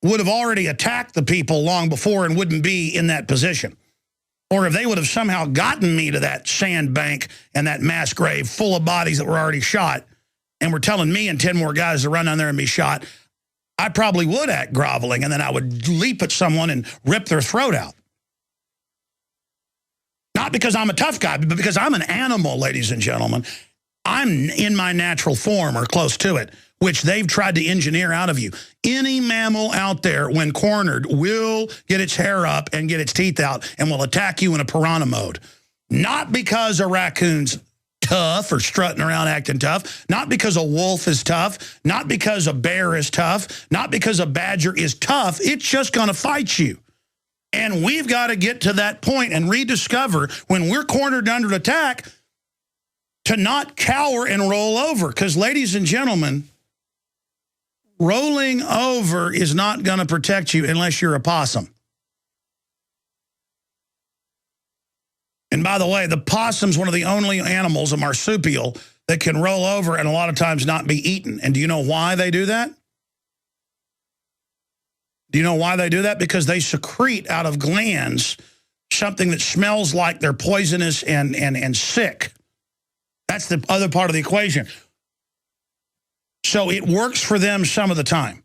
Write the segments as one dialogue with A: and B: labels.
A: would have already attacked the people long before and wouldn't be in that position. Or if they would have somehow gotten me to that sand bank and that mass grave full of bodies that were already shot and were telling me and 10 more guys to run down there and be shot, I probably would act groveling, and then I would leap at someone and rip their throat out. Not because I'm a tough guy, but because I'm an animal, ladies and gentlemen. I'm in my natural form or close to it, which they've tried to engineer out of you. Any mammal out there, when cornered, will get its hair up and get its teeth out and will attack you in a piranha mode. Not because a raccoon's tough or strutting around acting tough, not because a wolf is tough, not because a bear is tough, not because a badger is tough. It's just going to fight you. And we've got to get to that point and rediscover, when we're cornered under attack, to not cower and roll over. Because, ladies and gentlemen, rolling over is not going to protect you unless you're a possum. And by the way, the possum's one of the only animals, a marsupial, that can roll over and a lot of times not be eaten. And do you know why they do that? Do you know why they do that? Because they secrete out of glands something that smells like they're poisonous and sick. That's the other part of the equation. So it works for them some of the time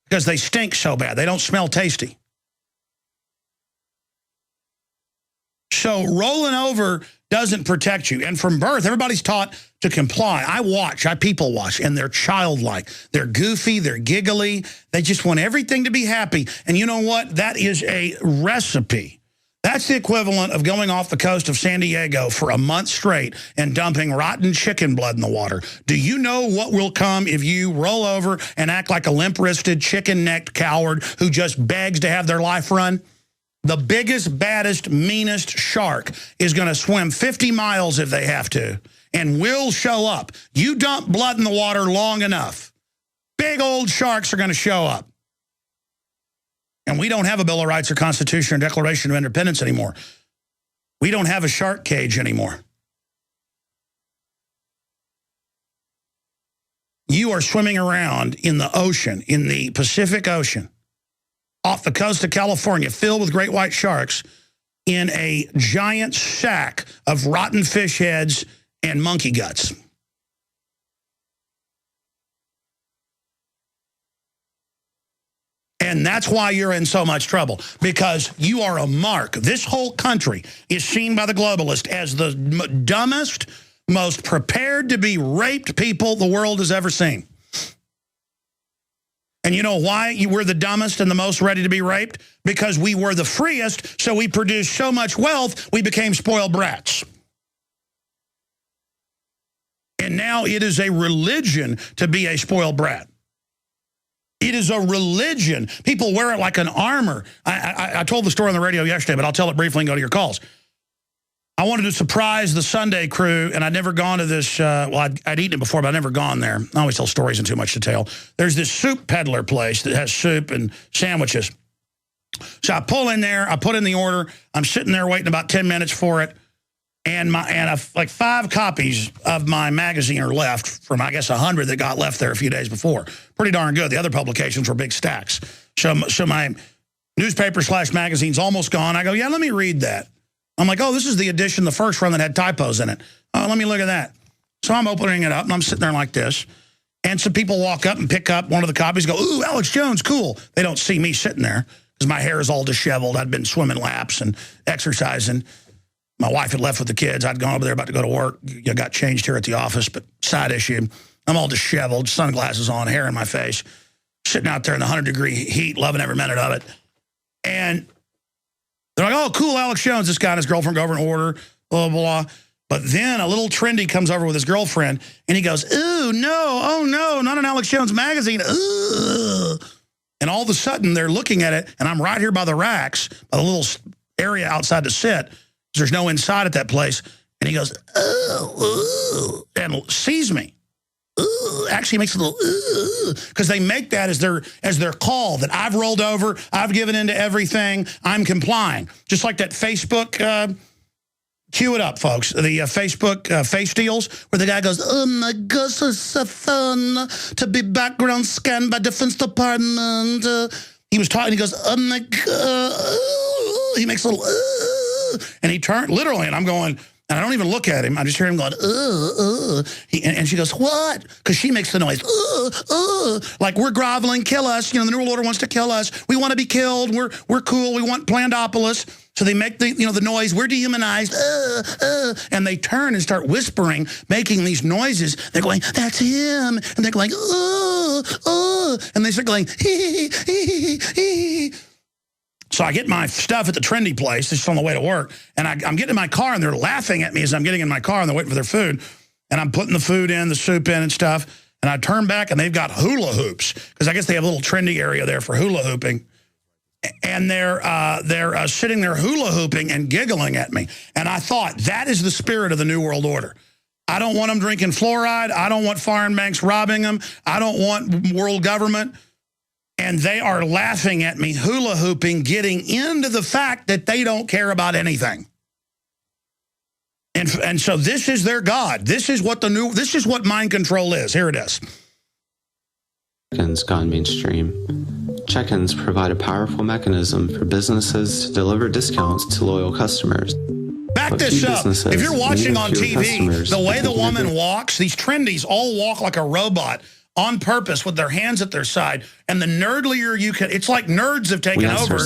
A: because they stink so bad. They don't smell tasty. So rolling over doesn't protect you. And from birth, everybody's taught to comply. I people watch, and they're childlike. They're goofy, they're giggly. They just want everything to be happy. And you know what? That is a recipe. That's the equivalent of going off the coast of San Diego for a month straight and dumping rotten chicken blood in the water. Do you know what will come if you roll over and act like a limp-wristed, chicken-necked coward who just begs to have their life run? The biggest, baddest, meanest shark is going to swim 50 miles if they have to and will show up. You dump blood in the water long enough, big old sharks are going to show up. And we don't have a Bill of Rights or Constitution or Declaration of Independence anymore. We don't have a shark cage anymore. You are swimming around in the ocean, in the Pacific Ocean, off the coast of California, filled with great white sharks, in a giant sack of rotten fish heads and monkey guts. And that's why you're in so much trouble, because you are a mark. This whole country is seen by the globalists as the dumbest, most prepared to be raped people the world has ever seen. And you know why we're the dumbest and the most ready to be raped? Because we were the freest, so we produced so much wealth, we became spoiled brats. And now it is a religion to be a spoiled brat. It is a religion. People wear it like an armor. I told the story on the radio yesterday, but I'll tell it briefly and go to your calls. I wanted to surprise the Sunday crew, and I'd never gone to this, well, I'd eaten it before, but I'd never gone there. I always tell stories in too much detail. There's this soup peddler place that has soup and sandwiches. So I pull in there, I put in the order, I'm sitting there waiting about 10 minutes for it, and like 5 copies of my magazine are left from, I guess, 100 that got left there a few days before. Pretty darn good. The other publications were big stacks. So my newspaper/magazine's almost gone. I go, yeah, let me read that. I'm like, oh, this is the edition, the first run that had typos in it. Oh, let me look at that. So I'm opening it up, and I'm sitting there like this. And some people walk up and pick up one of the copies, go, ooh, Alex Jones, cool. They don't see me sitting there because my hair is all disheveled. I'd been swimming laps and exercising. My wife had left with the kids. I'd gone over there about to go to work. I got changed here at the office, but side issue. I'm all disheveled, sunglasses on, hair in my face, sitting out there in the 100-degree heat, loving every minute of it. And they're like, oh, cool, Alex Jones, this guy and his girlfriend go over and order, blah, blah, blah. But then a little trendy comes over with his girlfriend, and he goes, ooh, no, oh, no, not an Alex Jones magazine, ooh. And all of a sudden, they're looking at it, and I'm right here by the racks, by the little area outside to sit. There's no inside at that place. And he goes, ooh, and sees me. Ooh, actually makes a little ooh, because they make that as their call that I've rolled over, I've given into everything, I'm complying. Just like that Facebook, cue it up, folks, the Facebook face deals where the guy goes, oh my gosh, it's so fun to be background scanned by Defense Department. he was talking, he goes, oh my God, he makes a little, and he turned, literally, and I'm going, and I don't even look at him. I just hear him going, and she goes, what? Because she makes the noise, like we're groveling, kill us. You know, the New World Order wants to kill us. We want to be killed. We're cool. We want Plandopolis. So they make the, the noise, we're dehumanized, and they turn and start whispering, making these noises. They're going, that's him. And they're going, and they start going, hee. So I get my stuff at the trendy place, just on the way to work, and I'm getting in my car, and they're laughing at me as I'm getting in my car, and they're waiting for their food. And I'm putting the food in, the soup in and stuff, and I turn back, and they've got hula hoops, because I guess they have a little trendy area there for hula hooping. And they're sitting there hula hooping and giggling at me. And I thought, that is the spirit of the New World Order. I don't want them drinking fluoride. I don't want foreign banks robbing them. I don't want world government. And they are laughing at me, hula hooping, getting into the fact that they don't care about anything. And so this is their God. This is what mind control is. Here it is.
B: Check-ins gone mainstream. Check-ins provide a powerful mechanism for businesses to deliver discounts to loyal customers.
A: Back this up. If you're watching on TV, the way the woman walks, these trendies all walk like a robot on purpose with their hands at their side. And the nerdlier you can, it's like nerds have taken over.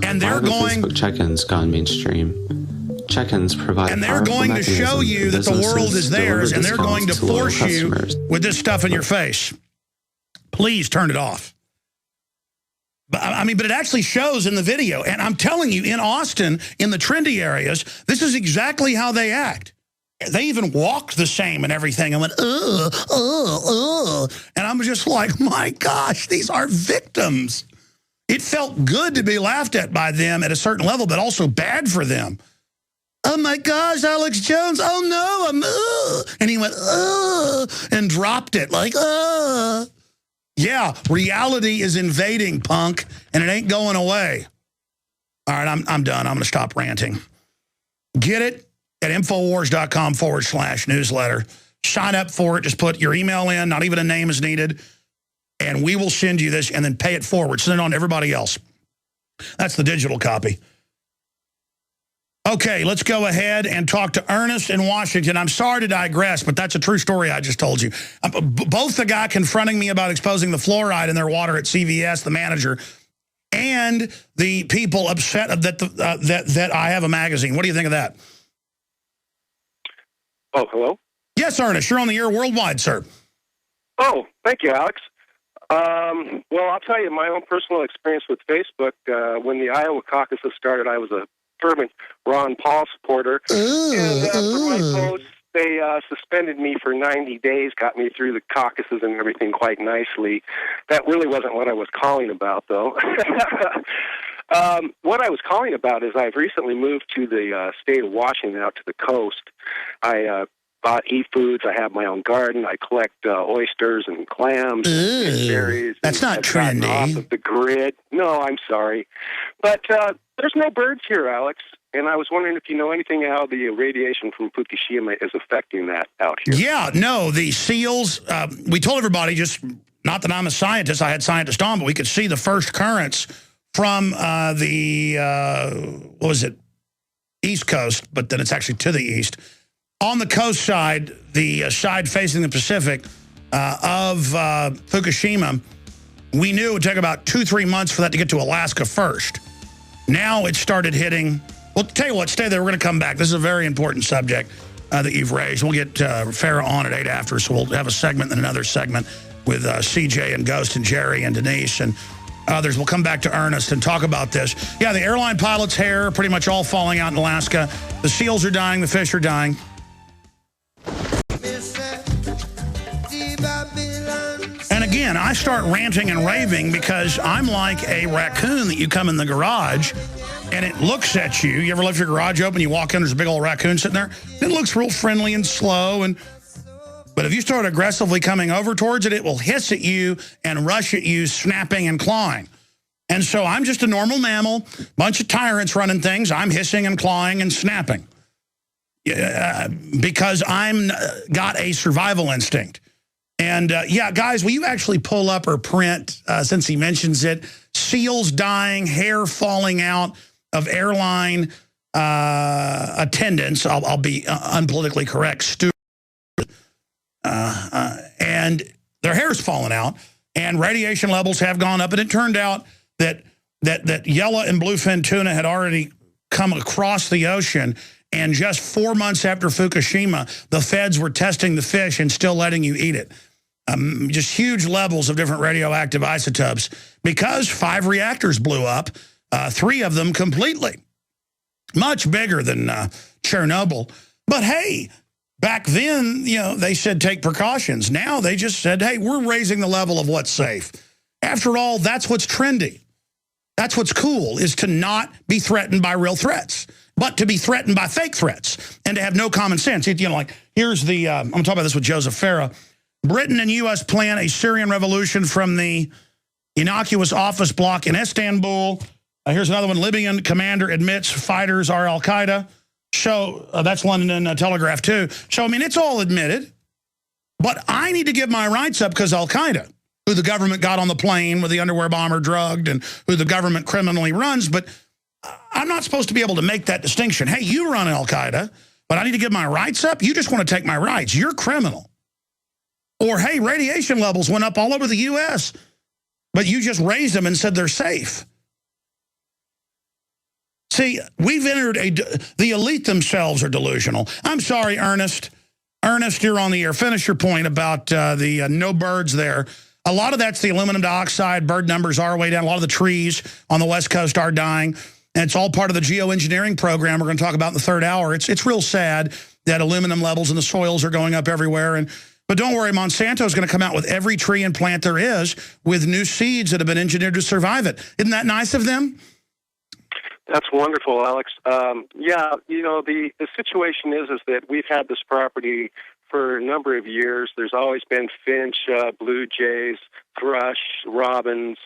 A: And they're going...
B: Facebook check-ins gone mainstream. Check-ins provide
A: and they're going to show you that the world is theirs, and they're going to force you with this stuff in your face. Please turn it off. But it actually shows in the video. And I'm telling you, in Austin, in the trendy areas, this is exactly how they act. They even walked the same and everything. I went, And I'm just like, my gosh, these are victims. It felt good to be laughed at by them at a certain level, but also bad for them. Oh my gosh, Alex Jones, oh no, and he went, and dropped it like, Yeah, reality is invading, punk, and it ain't going away. All right, I'm done. I'm going to stop ranting. Get it at Infowars.com/newsletter. Sign up for it. Just put your email in. Not even a name is needed. And we will send you this and then pay it forward. Send it on to everybody else. That's the digital copy. Okay, let's go ahead and talk to Ernest in Washington. I'm sorry to digress, but that's a true story I just told you. Both the guy confronting me about exposing the fluoride in their water at CVS, the manager, and the people upset that I have a magazine. What do you think of that?
C: Oh, hello?
A: Yes, Ernest, you're on the air worldwide, sir.
C: Oh, thank you, Alex. Well, I'll tell you my own personal experience with Facebook. When the Iowa caucuses started, I was a fervent Ron Paul supporter. And for my post, they suspended me for 90 days, got me through the caucuses and everything quite nicely. That really wasn't what I was calling about, though. What I was calling about is I've recently moved to the state of Washington, out to the coast. I bought e-foods. I have my own garden. I collect oysters and clams and berries.
A: That's not trendy.
C: Off of the grid. No, I'm sorry. But there's no birds here, Alex. And I was wondering if you know anything how the radiation from Fukushima is affecting that out here.
A: Yeah, no, the seals, we told everybody, just not that I'm a scientist, I had scientists on, but we could see the first currents from East Coast, but then it's actually to the east. On the coast side, the side facing the Pacific of Fukushima, we knew it would take about 2-3 months for that to get to Alaska first. Now it started hitting. Well, tell you what, stay there. We're going to come back. This is a very important subject that you've raised. We'll get Farah on at 8 after, so we'll have a segment and another segment with CJ and Ghost and Jerry and Denise and others. We'll come back to Ernest and talk about this. Yeah, the airline pilot's hair pretty much all falling out in Alaska. The seals are dying. The fish are dying. And again, I start ranting and raving because I'm like a raccoon that you come in the garage and it looks at you. You ever left your garage open, you walk in, there's a big old raccoon sitting there? It looks real friendly and slow. But if you start aggressively coming over towards it, it will hiss at you and rush at you, snapping and clawing. And so I'm just a normal mammal, bunch of tyrants running things. I'm hissing and clawing and snapping. Because I'm got a survival instinct. And yeah, guys, will you actually pull up or print, since he mentions it, SEALs dying, hair falling out of airline attendants. I'll be unpolitically correct, steward, and their hair's falling out, and radiation levels have gone up. And it turned out that yellow and bluefin tuna had already come across the ocean. And just 4 months after Fukushima, the feds were testing the fish and still letting you eat it. Just huge levels of different radioactive isotopes because 5 reactors blew up, 3 of them completely. Much bigger than Chernobyl. But hey, back then, you know, they said take precautions. Now they just said, hey, we're raising the level of what's safe. After all, that's what's trendy. That's what's cool, is to not be threatened by real threats, but to be threatened by fake threats and to have no common sense. You know, like, here's the, I'm going to talk about this with Joseph Farah. Britain and U.S. plan a Syrian revolution from the innocuous office block in Istanbul. Here's another one. Libyan commander admits fighters are al-Qaeda. That's London Telegraph, too. So, I mean, it's all admitted. But I need to give my rights up because al-Qaeda, who the government got on the plane with the underwear bomber drugged and who the government criminally runs. But I'm not supposed to be able to make that distinction. Hey, you run al-Qaeda, but I need to give my rights up? You just want to take my rights. You're criminal. Or, hey, radiation levels went up all over the U.S., but you just raised them and said they're safe. See, we've entered the elite themselves are delusional. I'm sorry, Ernest. Ernest, you're on the air. Finish your point about the no birds there. A lot of that's the aluminum dioxide. Bird numbers are way down. A lot of the trees on the West Coast are dying. And it's all part of the geo-engineering program we're going to talk about in the third hour. It's real sad that aluminum levels in the soils are going up everywhere. But don't worry, Monsanto's going to come out with every tree and plant there is with new seeds that have been engineered to survive it. Isn't that nice of them?
C: That's wonderful, Alex. Yeah, you know, the situation is that we've had this property for a number of years. There's always been finch, blue jays, thrush, robins.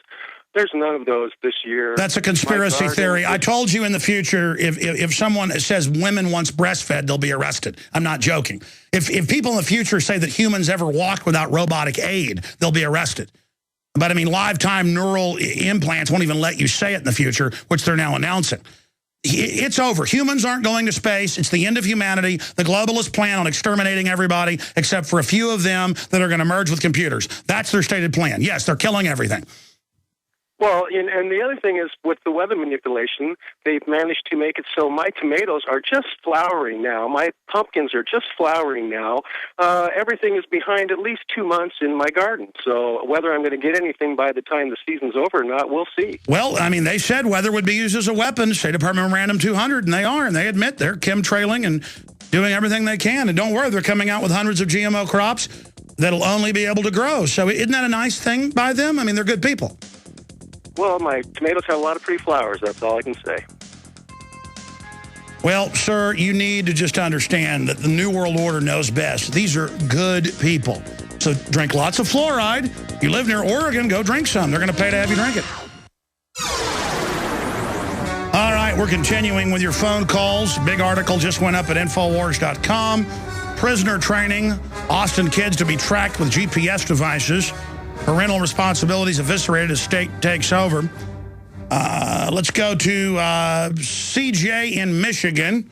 C: There's none of those this year.
A: That's a conspiracy theory. I told you in the future, if someone says women once breastfed, they'll be arrested. I'm not joking. If people in the future say that humans ever walked without robotic aid, they'll be arrested. But, I mean, lifetime neural implants won't even let you say it in the future, which they're now announcing. It's over. Humans aren't going to space. It's the end of humanity. The globalists plan on exterminating everybody except for a few of them that are going to merge with computers. That's their stated plan. Yes, they're killing everything.
C: Well, and the other thing is with the weather manipulation, they've managed to make it so my tomatoes are just flowering now. My pumpkins are just flowering now. Everything is behind at least 2 months in my garden. So whether I'm going to get anything by the time the season's over or not, we'll see.
A: Well, I mean, they said weather would be used as a weapon, State Department Memorandum 200, and they are. And they admit they're chemtrailing and doing everything they can. And don't worry, they're coming out with hundreds of GMO crops that'll only be able to grow. So isn't that a nice thing by them? I mean, they're good people.
C: Well, my tomatoes have a lot of pretty flowers. That's all I can say.
A: Well, sir, you need to just understand that the New World Order knows best. These are good people. So drink lots of fluoride. You live near Oregon, go drink some. They're going to pay to have you drink it. All right, we're continuing with your phone calls. Big article just went up at Infowars.com. Prisoner training. Austin kids to be tracked with GPS devices. Parental responsibilities eviscerated as state takes over. Let's go to CJ in Michigan.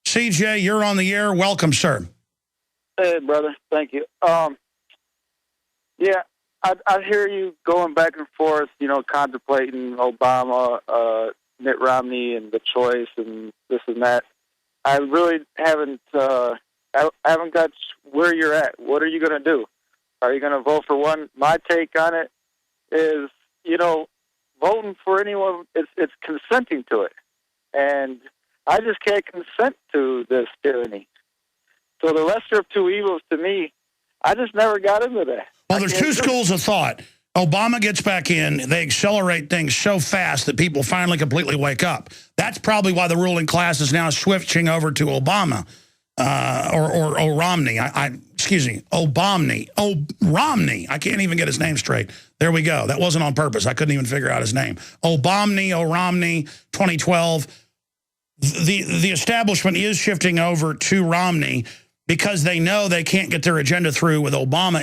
A: CJ, you're on the air. Welcome, sir.
D: Hey, brother. Thank you. Yeah, I hear you going back and forth, you know, contemplating Obama, Mitt Romney, and the choice and this and that. I really haven't got where you're at. What are you going to do? Are you going to vote for one? My take on it is, you know, voting for anyone, it's consenting to it. And I just can't consent to this tyranny. So the lesser of two evils to me, I just never got into that.
A: Well, there's two schools of thought. Obama gets back in, they accelerate things so fast that people finally completely wake up. That's probably why the ruling class is now switching over to Obama. Or Romney. Excuse me, Obamney. Romney. I can't even get his name straight. There we go. That wasn't on purpose. I couldn't even figure out his name. Romney, 2012. The establishment is shifting over to Romney because they know they can't get their agenda through with Obama